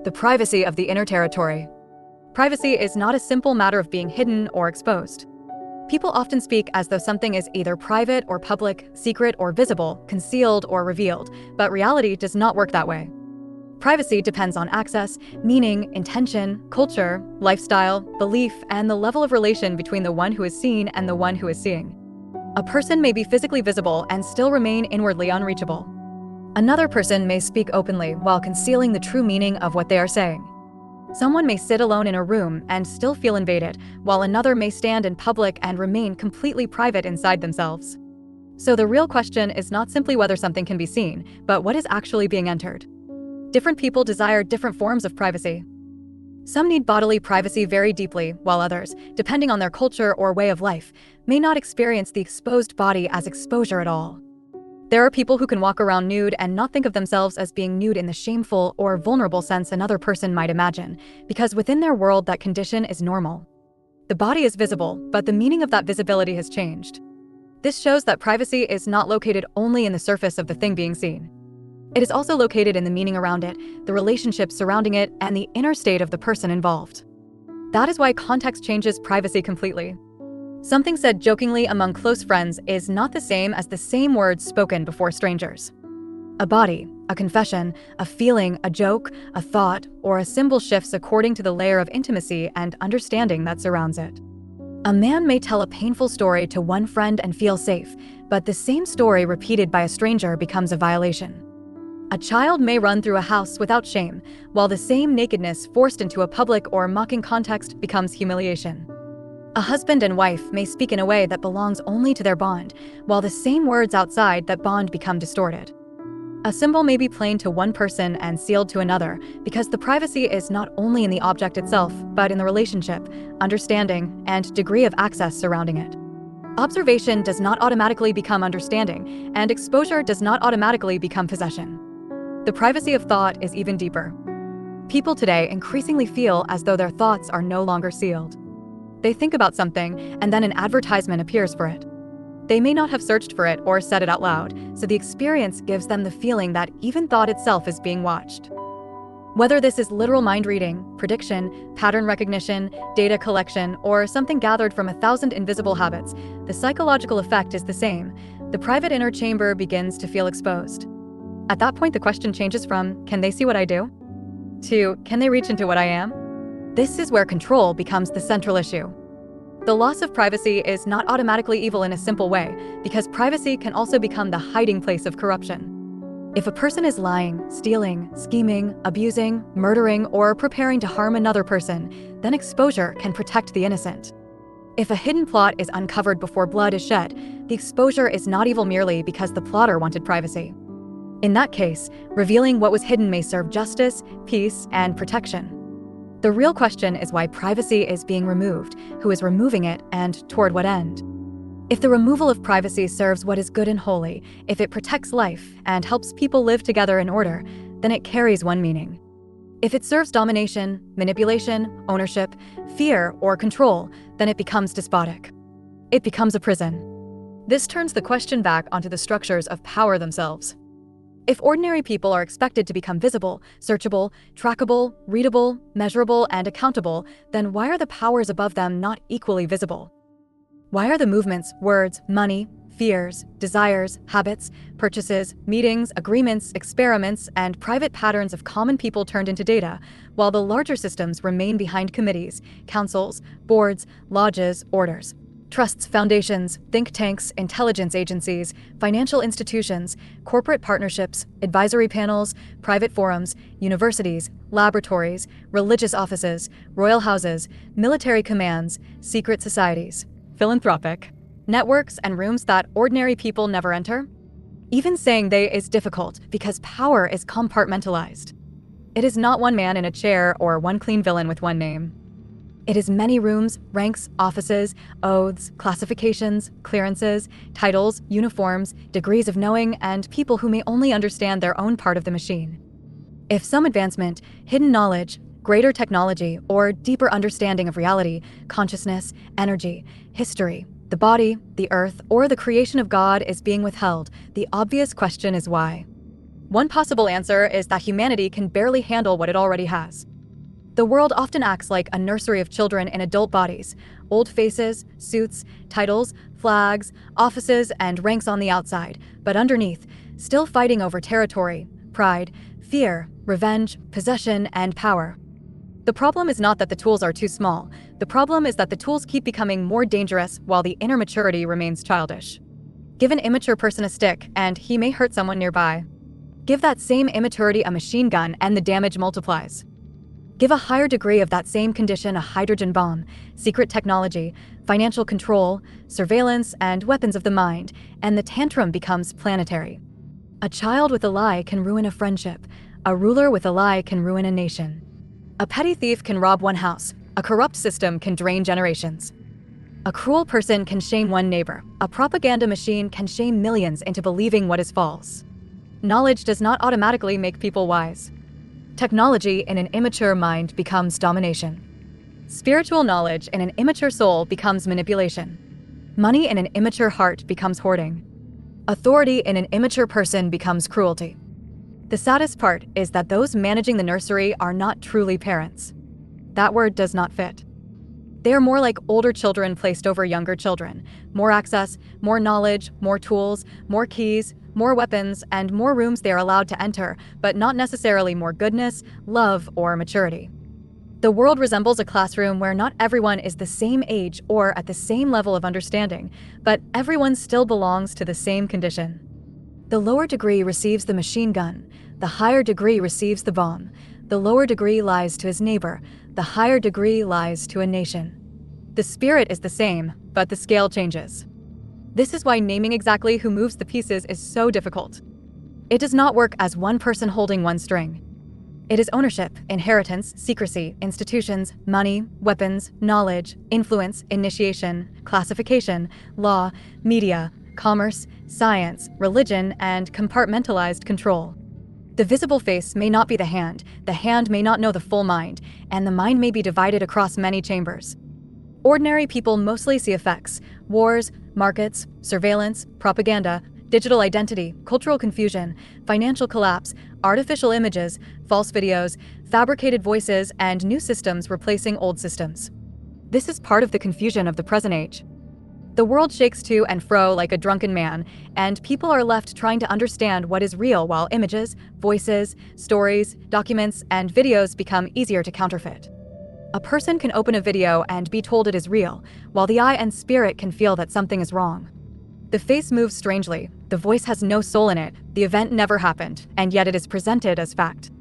The privacy of the inner territory. Privacy is not a simple matter of being hidden or exposed. People often speak as though something is either private or public, secret or visible, concealed or revealed, but reality does not work that way. Privacy depends on access, meaning, intention, culture, lifestyle, belief, and the level of relation between the one who is seen and the one who is seeing. A person may be physically visible and still remain inwardly unreachable. Another person may speak openly while concealing the true meaning of what they are saying. Someone may sit alone in a room and still feel invaded, while another may stand in public and remain completely private inside themselves. So the real question is not simply whether something can be seen, but what is actually being entered. Different people desire different forms of privacy. Some need bodily privacy very deeply, while others, depending on their culture or way of life, may not experience the exposed body as exposure at all. There are people who can walk around nude and not think of themselves as being nude in the shameful or vulnerable sense another person might imagine, because within their world that condition is normal. The body is visible, but the meaning of that visibility has changed. This shows that privacy is not located only in the surface of the thing being seen. It is also located in the meaning around it, the relationships surrounding it, and the inner state of the person involved. That is why context changes privacy completely. Something said jokingly among close friends is not the same as the same words spoken before strangers. A body, a confession, a feeling, a joke, a thought, or a symbol shifts according to the layer of intimacy and understanding that surrounds it. A man may tell a painful story to one friend and feel safe, but the same story repeated by a stranger becomes a violation. A child may run through a house without shame, while the same nakedness forced into a public or mocking context becomes humiliation. A husband and wife may speak in a way that belongs only to their bond, while the same words outside that bond become distorted. A symbol may be plain to one person and sealed to another, because the privacy is not only in the object itself, but in the relationship, understanding, and degree of access surrounding it. Observation does not automatically become understanding, and exposure does not automatically become possession. The privacy of thought is even deeper. People today increasingly feel as though their thoughts are no longer sealed. They think about something, and then an advertisement appears for it. They may not have searched for it or said it out loud, so the experience gives them the feeling that even thought itself is being watched. Whether this is literal mind reading, prediction, pattern recognition, data collection, or something gathered from 1,000 invisible habits, the psychological effect is the same. The private inner chamber begins to feel exposed. At that point, the question changes from, can they see what I do? To, can they reach into what I am? This is where control becomes the central issue. The loss of privacy is not automatically evil in a simple way, because privacy can also become the hiding place of corruption. If a person is lying, stealing, scheming, abusing, murdering, or preparing to harm another person, then exposure can protect the innocent. If a hidden plot is uncovered before blood is shed, the exposure is not evil merely because the plotter wanted privacy. In that case, revealing what was hidden may serve justice, peace, and protection. The real question is why privacy is being removed, who is removing it, and toward what end. If the removal of privacy serves what is good and holy, if it protects life and helps people live together in order, then it carries one meaning. If it serves domination, manipulation, ownership, fear, or control, then it becomes despotic. It becomes a prison. This turns the question back onto the structures of power themselves. If ordinary people are expected to become visible, searchable, trackable, readable, measurable, and accountable, then why are the powers above them not equally visible? Why are the movements, words, money, fears, desires, habits, purchases, meetings, agreements, experiments, and private patterns of common people turned into data, while the larger systems remain behind committees, councils, boards, lodges, orders? Trusts, foundations, think tanks, intelligence agencies, financial institutions, corporate partnerships, advisory panels, private forums, universities, laboratories, religious offices, royal houses, military commands, secret societies, philanthropic networks, and rooms that ordinary people never enter? Even saying they is difficult because power is compartmentalized. It is not one man in a chair or one clean villain with one name. It is many rooms, ranks, offices, oaths, classifications, clearances, titles, uniforms, degrees of knowing, and people who may only understand their own part of the machine. If some advancement, hidden knowledge, greater technology, or deeper understanding of reality, consciousness, energy, history, the body, the earth, or the creation of God is being withheld, the obvious question is why. One possible answer is that humanity can barely handle what it already has. The world often acts like a nursery of children in adult bodies, old faces, suits, titles, flags, offices, and ranks on the outside, but underneath, still fighting over territory, pride, fear, revenge, possession, and power. The problem is not that the tools are too small. The problem is that the tools keep becoming more dangerous while the inner maturity remains childish. Give an immature person a stick, and he may hurt someone nearby. Give that same immaturity a machine gun, and the damage multiplies. Give a higher degree of that same condition a hydrogen bomb, secret technology, financial control, surveillance, and weapons of the mind, and the tantrum becomes planetary. A child with a lie can ruin a friendship. A ruler with a lie can ruin a nation. A petty thief can rob one house. A corrupt system can drain generations. A cruel person can shame one neighbor. A propaganda machine can shame millions into believing what is false. Knowledge does not automatically make people wise. Technology in an immature mind becomes domination. Spiritual knowledge in an immature soul becomes manipulation. Money in an immature heart becomes hoarding. Authority in an immature person becomes cruelty. The saddest part is that those managing the nursery are not truly parents. That word does not fit. They are more like older children placed over younger children. More access, more knowledge, more tools, more keys, more weapons, and more rooms they are allowed to enter, but not necessarily more goodness, love, or maturity. The world resembles a classroom where not everyone is the same age or at the same level of understanding, but everyone still belongs to the same condition. The lower degree receives the machine gun. The higher degree receives the bomb. The lower degree lies to his neighbor. The higher degree lies to a nation. The spirit is the same, but the scale changes. This is why naming exactly who moves the pieces is so difficult. It does not work as one person holding one string. It is ownership, inheritance, secrecy, institutions, money, weapons, knowledge, influence, initiation, classification, law, media, commerce, science, religion, and compartmentalized control. The visible face may not be the hand may not know the full mind, and the mind may be divided across many chambers. Ordinary people mostly see effects: wars, markets, surveillance, propaganda, digital identity, cultural confusion, financial collapse, artificial images, false videos, fabricated voices, and new systems replacing old systems. This is part of the confusion of the present age. The world shakes to and fro like a drunken man, and people are left trying to understand what is real while images, voices, stories, documents, and videos become easier to counterfeit. A person can open a video and be told it is real, while the eye and spirit can feel that something is wrong. The face moves strangely, the voice has no soul in it, the event never happened, and yet it is presented as fact.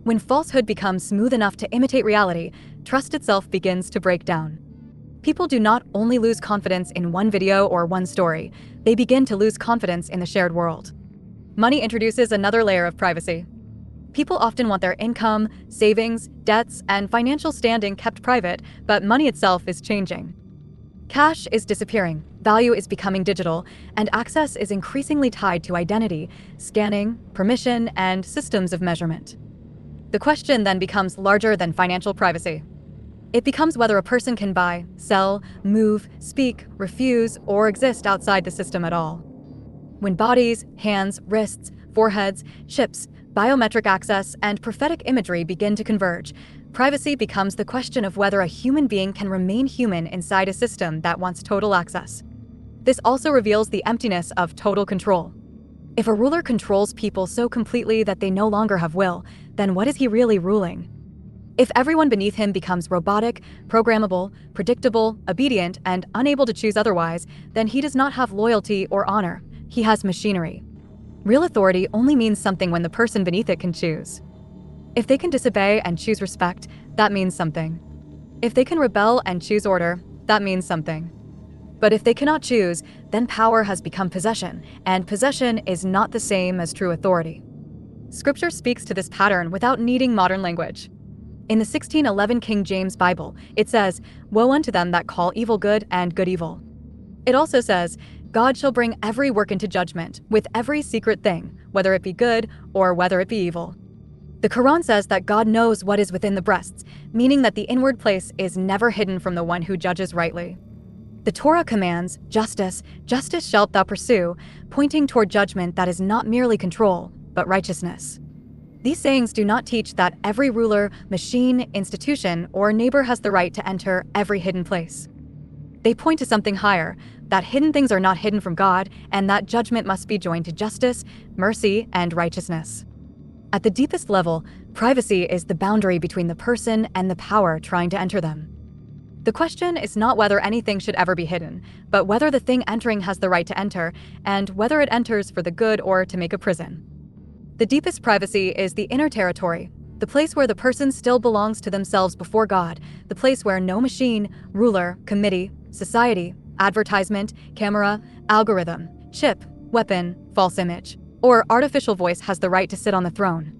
When falsehood becomes smooth enough to imitate reality, trust itself begins to break down. People do not only lose confidence in one video or one story, they begin to lose confidence in the shared world. Money introduces another layer of privacy. People often want their income, savings, debts, and financial standing kept private, but money itself is changing. Cash is disappearing, value is becoming digital, and access is increasingly tied to identity, scanning, permission, and systems of measurement. The question then becomes larger than financial privacy. It becomes whether a person can buy, sell, move, speak, refuse, or exist outside the system at all. When bodies, hands, wrists, foreheads, chips, biometric access, and prophetic imagery begin to converge, privacy becomes the question of whether a human being can remain human inside a system that wants total access. This also reveals the emptiness of total control. If a ruler controls people so completely that they no longer have will, then what is he really ruling? If everyone beneath him becomes robotic, programmable, predictable, obedient, and unable to choose otherwise, then he does not have loyalty or honor. He has machinery. Real authority only means something when the person beneath it can choose. If they can disobey and choose respect, that means something. If they can rebel and choose order, that means something. But if they cannot choose, then power has become possession, and possession is not the same as true authority. Scripture speaks to this pattern without needing modern language. In the 1611 King James Bible, it says, "Woe unto them that call evil good and good evil." It also says, "God shall bring every work into judgment, with every secret thing, whether it be good or whether it be evil." The Quran says that God knows what is within the breasts, meaning that the inward place is never hidden from the one who judges rightly. The Torah commands, justice shalt thou pursue, pointing toward judgment that is not merely control, but righteousness. These sayings do not teach that every ruler, machine, institution, or neighbor has the right to enter every hidden place. They point to something higher, that hidden things are not hidden from God, and that judgment must be joined to justice, mercy, and righteousness. At the deepest level, privacy is the boundary between the person and the power trying to enter them. The question is not whether anything should ever be hidden, but whether the thing entering has the right to enter, and whether it enters for the good or to make a prison. The deepest privacy is the inner territory, the place where the person still belongs to themselves before God, the place where no machine, ruler, committee, society, advertisement, camera, algorithm, chip, weapon, false image, or artificial voice has the right to sit on the throne.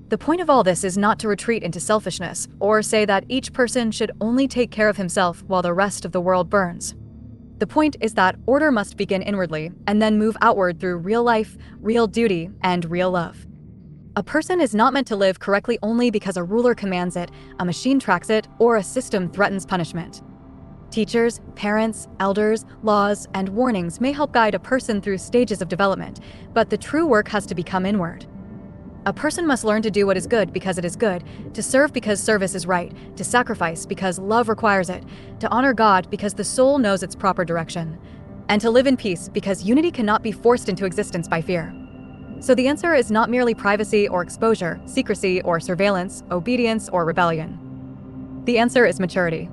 The point of all this is not to retreat into selfishness or say that each person should only take care of himself while the rest of the world burns. The point is that order must begin inwardly and then move outward through real life, real duty, and real love. A person is not meant to live correctly only because a ruler commands it, a machine tracks it, or a system threatens punishment. Teachers, parents, elders, laws, and warnings may help guide a person through stages of development, but the true work has to become inward. A person must learn to do what is good because it is good, to serve because service is right, to sacrifice because love requires it, to honor God because the soul knows its proper direction, and to live in peace because unity cannot be forced into existence by fear. So the answer is not merely privacy or exposure, secrecy or surveillance, obedience or rebellion. The answer is maturity.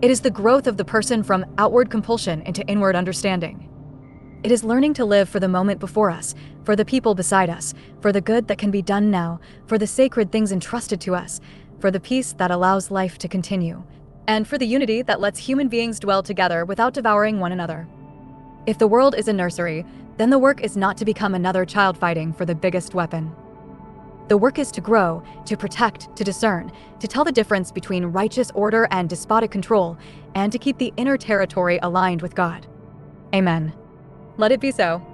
It is the growth of the person from outward compulsion into inward understanding. It is learning to live for the moment before us, for the people beside us, for the good that can be done now, for the sacred things entrusted to us, for the peace that allows life to continue, and for the unity that lets human beings dwell together without devouring one another. If the world is a nursery, then the work is not to become another child fighting for the biggest weapon. The work is to grow, to protect, to discern, to tell the difference between righteous order and despotic control, and to keep the inner territory aligned with God. Amen. Let it be so.